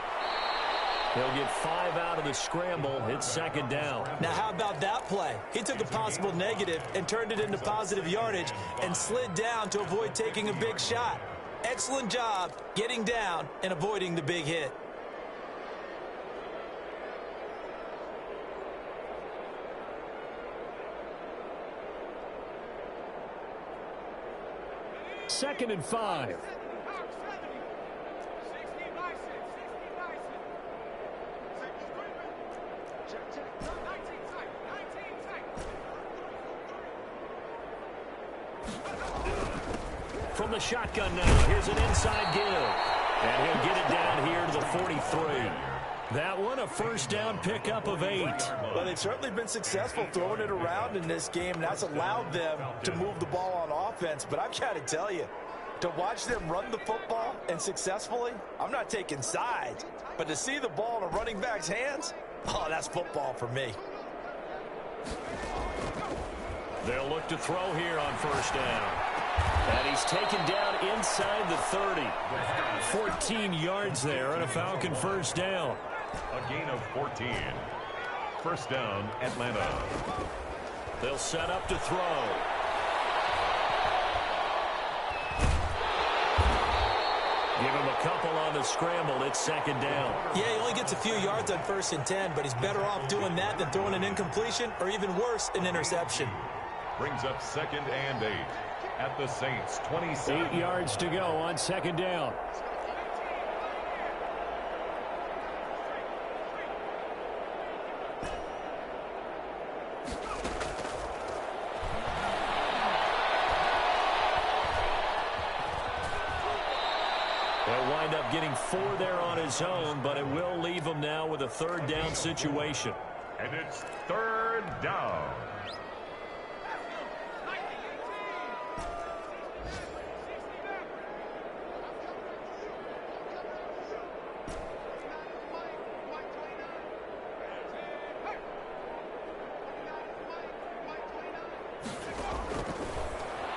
He'll get 5 out of the scramble. It's 2nd down. Now, how about that play? He took a possible negative and turned it into positive yardage and slid down to avoid taking a big shot. Excellent job getting down and avoiding the big hit. Second and 5. From the shotgun now, here's an inside give. And he'll get it down here to the 43. That one, a 1st down pickup of 8. Well, they've certainly been successful throwing it around in this game, and that's allowed them to move the ball on offense. But I've got to tell you, to watch them run the football and successfully, I'm not taking sides, but to see the ball in a running back's hands, oh, that's football for me. They'll look to throw here on 1st down. And he's taken down inside the 30. 14 yards there on a Falcon 1st down. A gain of 14. 1st down, Atlanta. They'll set up to throw. Give him a couple on the scramble. It's 2nd down. Yeah, he only gets a few yards on 1st and 10, but he's better off doing that than throwing an incompletion or even worse, an interception. Brings up 2nd and 8 at the Saints' 27. 8 yards to go on 2nd down. They'll wind up getting 4 there on his own, but it will leave him now with a 3rd down situation. And it's 3rd down.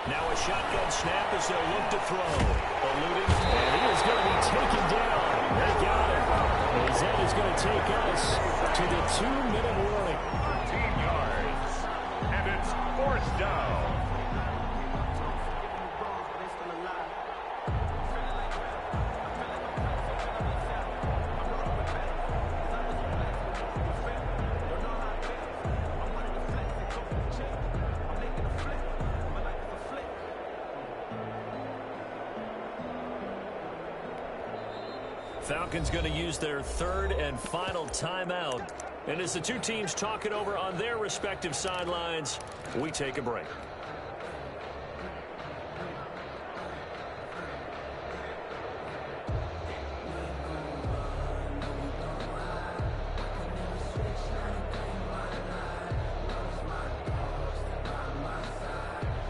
Now a shotgun snap as they'll look to throw. Eluding, and he is going to be taken down. They got him. As that is going to take us to the 2-minute warning. 13 yards. And it's 4th down. Falcons going to use their third and final timeout. And as the two teams talk it over on their respective sidelines, we take a break.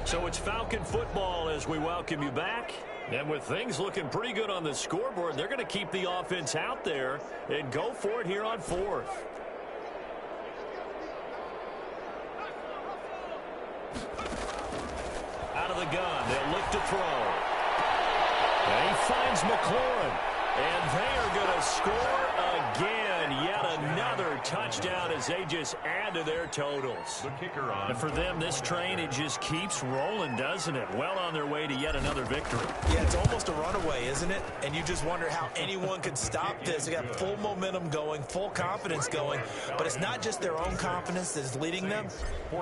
So it's Falcon football as we welcome you back. And with things looking pretty good on the scoreboard, they're going to keep the offense out there and go for it here on fourth. Out of the gun, they'll look to throw. And he finds McLaurin. And they are going to score again. Yet another touchdown as they just add to their totals. The kicker on. And for them, this train, it just keeps rolling, doesn't it? Well on their way to yet another victory. Yeah, it's almost a runaway, isn't it? And you just wonder how anyone could stop this. They got full momentum going, full confidence going. But it's not just their own confidence that's leading them.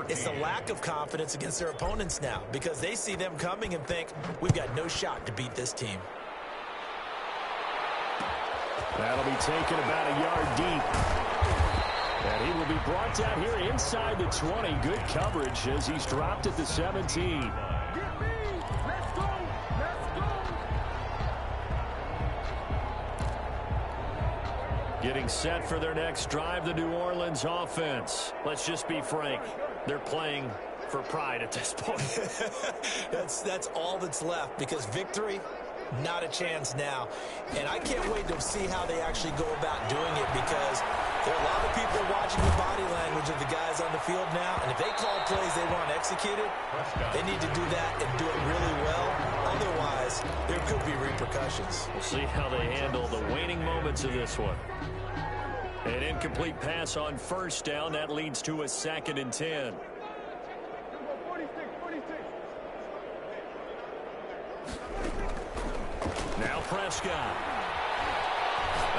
It's the lack of confidence against their opponents now, because they see them coming and think, we've got no shot to beat this team. That'll be taken about a yard deep. And he will be brought down here inside the 20. Good coverage as he's dropped at the 17. Let's go. Getting set for their next drive, the New Orleans offense. Let's just be frank. They're playing for pride at this point. That's all that's left, because victory, not a chance now. And I can't wait to see how they actually go about doing it, because there are a lot of people watching the body language of the guys on the field now. And if they call plays they want executed, they need to do that and do it really well. Otherwise, there could be repercussions. We'll see how they handle the waning moments of this one. An incomplete pass on first down. That leads to a 2nd and 10. Now Prescott.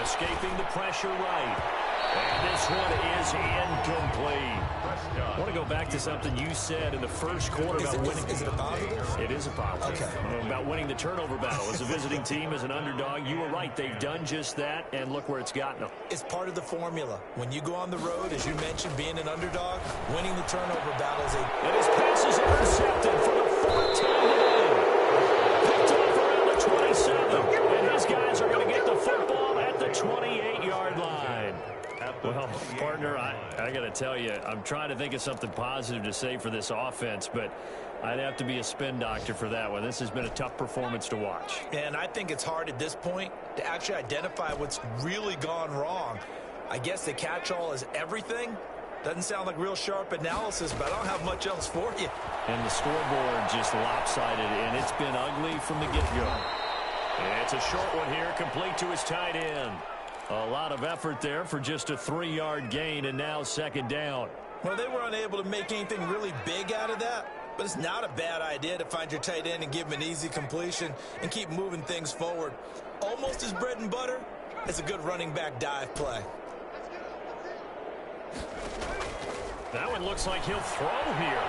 Escaping the pressure right. And this one is incomplete. I want to go back to something you said in the first quarter about winning. Is it a positive? It is a positive. Okay. About winning the turnover battle. As a visiting team, as an underdog, you were right. They've done just that, and look where it's gotten them. It's part of the formula. When you go on the road, as you mentioned, being an underdog, winning the turnover battle is a... And his pass is intercepted for the 4th time today. Picked off around the 27. And his guys are going to get the football at the 28-yard line. Well, partner, I got to tell you, I'm trying to think of something positive to say for this offense, but I'd have to be a spin doctor for that one. This has been a tough performance to watch. And I think it's hard at this point to actually identify what's really gone wrong. I guess the catch-all is everything. Doesn't sound like real sharp analysis, but I don't have much else for you. And the scoreboard just lopsided, and it's been ugly from the get-go. And it's a short one here, complete to his tight end. A lot of effort there for just a 3-yard gain, and now 2nd down. Well, they were unable to make anything really big out of that, but it's not a bad idea to find your tight end and give him an easy completion and keep moving things forward. Almost as bread and butter as a good running back dive play. That one looks like he'll throw here.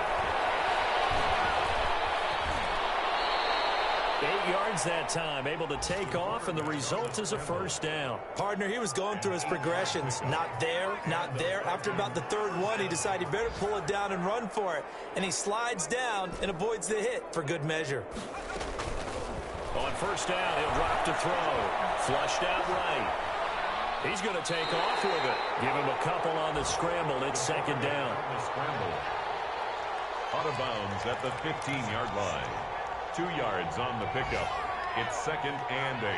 8 yards that time, able to take off, and the result is a 1st down. Partner, he was going through his progressions. Not there, not there. After about the 3rd one, he decided he better pull it down and run for it. And he slides down and avoids the hit for good measure. On 1st down, he'll drop to throw. Flushed out right. He's going to take off with it. Give him a couple on the scramble. It's 2nd down. The scramble. Out of bounds at the 15-yard line. 2 yards on the pickup. It's 2nd and 8.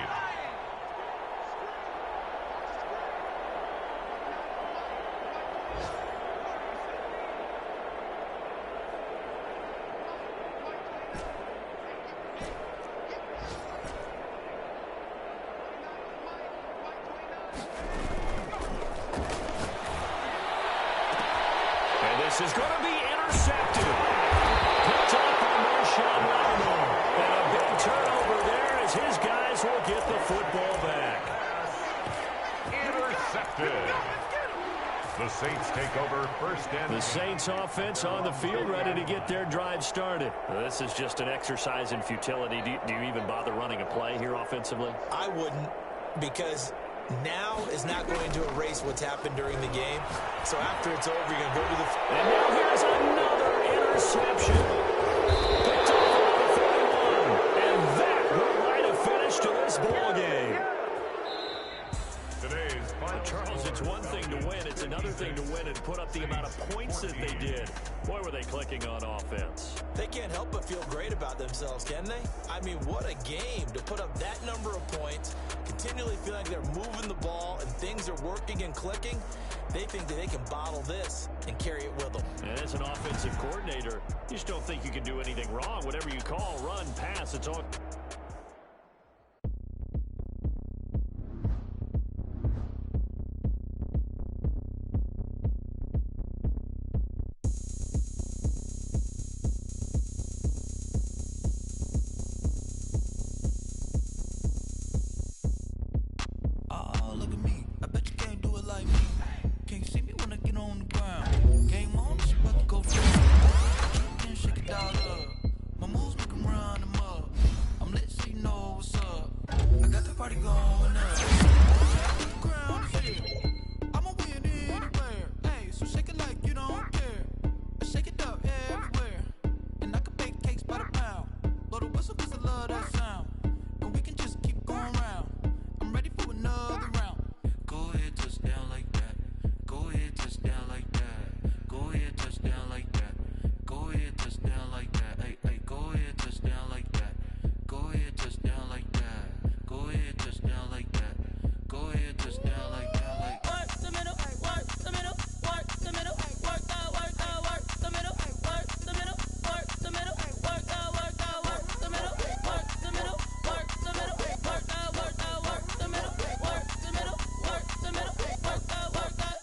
And this is going to be intercepted. Picked up by Marshawn Lattimore. And a big turnover there as his guys will get the football back. Intercepted. The Saints take over 1st and 10. The Saints offense on the field ready to get their drive started. This is just an exercise in futility. Do you even bother running a play here offensively? I wouldn't. because now is not going to erase what's happened during the game. So after it's over, you're going to go to the... And now here's another interception. Picked off at the 41. And that will light a finish to this ball game. Today's final Charles, it's one thing to win. It's another thing to win and put up the amount of points that they did. Boy, were they clicking on offense. They can't help but feel great about themselves, can they? I mean, what a game to put up that number of points, continually feel like they're moving the ball and things are working and clicking. They think that they can bottle this and carry it with them. And as an offensive coordinator, you just don't think you can do anything wrong. Whatever you call, run, pass, it's all... Go ahead, touchdown like that. Go ahead, touchdown like that. Go ahead, touchdown like that. Go ahead, touchdown like that. Hey, hey, go ahead, touchdown like that. Go ahead, touchdown like that. Go ahead, touchdown like that. Go ahead, touchdown like that. Like work the middle, work the middle, work the middle, work the middle, work the middle, work the middle, work the middle, work the middle, work the middle, work the middle, work the middle, work the middle, work the middle, work the middle, work the.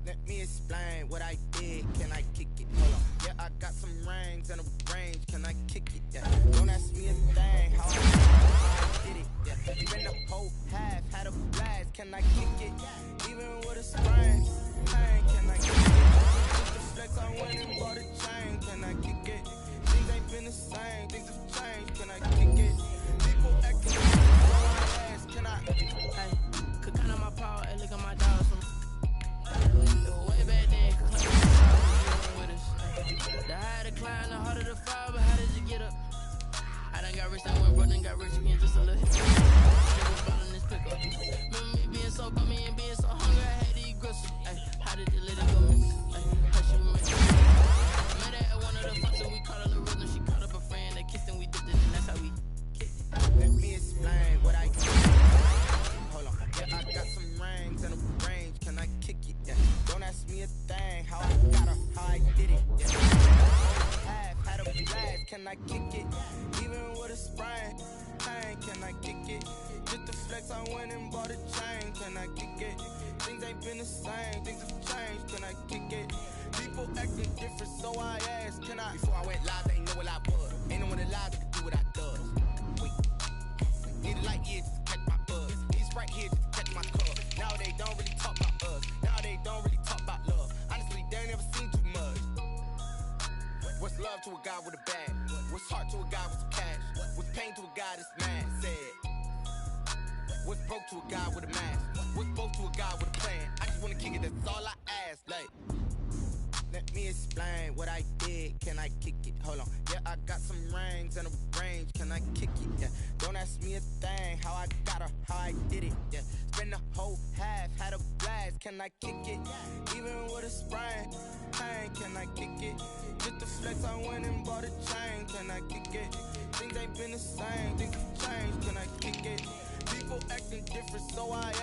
Let me explain what I did. Can I kick it? Hold on. Yeah, I got some rings and a range. Can I kick it? Yeah. Don't ask me a thing. How I did it? Yeah. Even the whole half had a blast. Can I kick it? Even with a sprain. Hey, can I kick it? With the flex, I went and bought a chain. Can I kick it? Things ain't been the same. Things have changed. Can I kick it? People acting so I ask. Can I? Hey, could count on my power and look at my dogs from way back then. With us. The higher the climb, the harder the fall. But how did you get up? I done got rich and went broke, then got rich again, just a little hit. Following this pickup. Remember me being so bummy and being so hungry, I had to eat gristle. Ay, how did you let it go? Ay, how she met her at one of the functions, we caught her the rhythm. She caught up a friend, they kissed and we dipped it, and that's how we kicked it. Let me explain what I did. Hold on. Yeah, I got some rings and a range. Can I kick it? Yeah. Don't ask me a thing. How I got her, how I did it. Yeah. Half had a blast. Can I kick it? Even with a sprain. Hey, can I kick it? Just the flex, I went and bought a chain. Can I kick it? Things ain't been the same. Things have changed. Can I kick it? People acting different, so I asked. Can I? Before I went live, they ain't know what I was. Ain't no one alive that could do what I does. Wait. Need a light here just to catch my buzz. Need Sprite here just to catch my cup. Now they don't really talk about us. Now they don't really talk about love. Honestly, they ain't never seen too much. What's love to a guy with a bag? What's heart to a guy with some cash? What's pain to a guy that's mad? Said. What's broke to a guy with a mask? What's broke to a guy with a plan? I just wanna kick it, that's all I ask. Like, let me explain what I did. Can I kick it? Hold on. Yeah, I got some rings and a range. Can I kick it? Yeah. Don't ask me a thing. How I got her, how I did it. Yeah. Spend the whole half, had a blast. Can I kick it? Even with a sprain, pain. Can I kick it? Just the flex, I went and bought a chain. Can I kick it? Things ain't been the same. Things have changed. Can I kick it? People acting different, so I